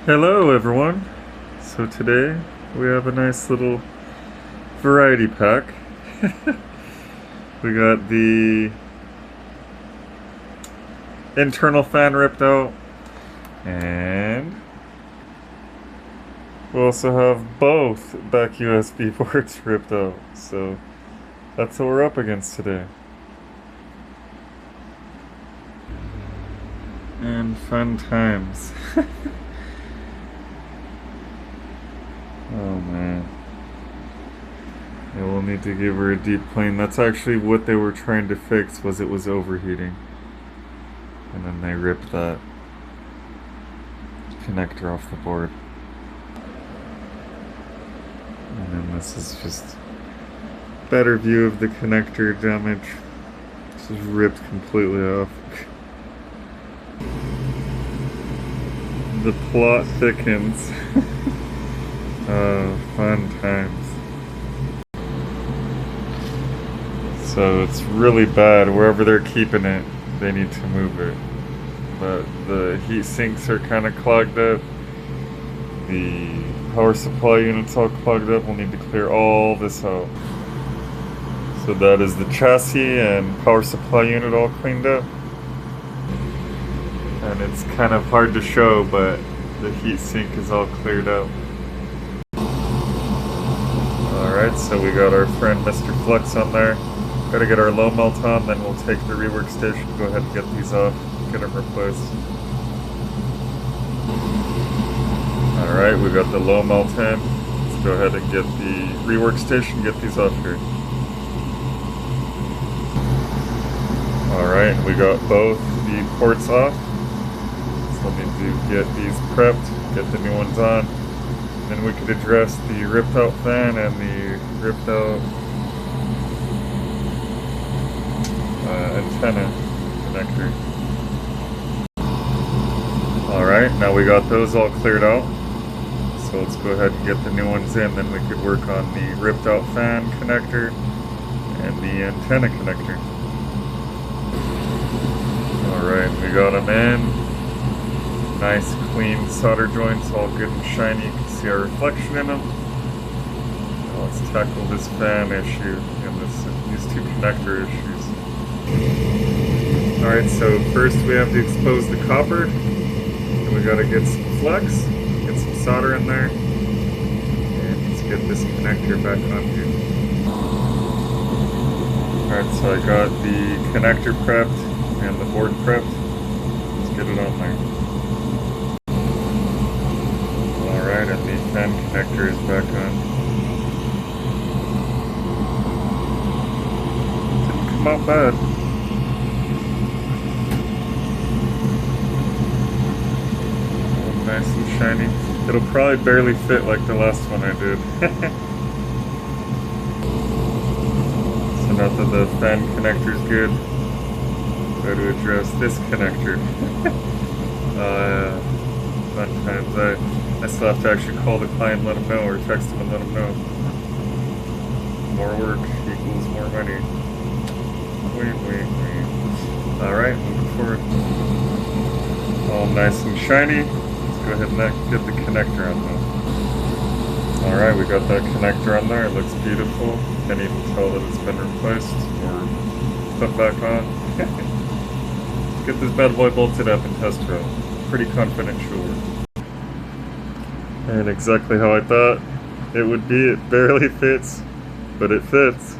Hello everyone! So today we have a nice little variety pack. We got the internal fan ripped out, and we also have both back USB ports ripped out. So that's what we're up against today. And fun times. Oh man. Yeah, we'll need to give her a deep clean. That's actually what they were trying to fix, was it was overheating. And then they ripped that connector off the board. And then this is just better view of the connector damage. This is ripped completely off. The plot thickens. Fun times. So it's really bad. Wherever they're keeping it, they need to move it. But the heat sinks are kind of clogged up. The power supply unit's all clogged up. We'll need to clear all this out. So that is the chassis and power supply unit all cleaned up. And it's kind of hard to show, but the heat sink is all cleared out. Alright, so we got our friend Mr. Flux on there. Gotta get our low melt on, then we'll take the Rework Station, go ahead and get these off, get them replaced. Alright, we got the low melt in. Let's go ahead and get the Rework Station, get these off here. Alright, we got both the ports off. So let me get these prepped, get the new ones on. Then we could address the ripped out fan and the ripped out antenna connector. Alright, now we got those all cleared out. So let's go ahead and get the new ones in, then we could work on the ripped out fan connector and the antenna connector. Alright, we got them in. Nice clean solder joints, all good and shiny. You can see our reflection in them. Now let's tackle this fan issue and these two connector issues. Alright, so first we have to expose the copper. And we gotta get some flux, get some solder in there, and let's get this connector back on here. Alright, so I got the connector prepped and the board prepped. Let's get it on there. Alright, and the fan connector is back on. Didn't come out bad. Oh, nice and shiny. It'll probably barely fit like the last one I did. So now that the fan connector is good, try to address this connector. Fun times. I still have to actually call the client and let them know, or text them and let them know. More work equals more money. Wait. Alright, moving forward. All nice and shiny. Let's go ahead and get the connector on there. Alright, we got that connector on there. It looks beautiful. Can't even tell that it's been replaced or put back on. Let's get this bad boy bolted up and test it out. Pretty confident she'll work. And exactly how I thought it would be. It barely fits, but it fits.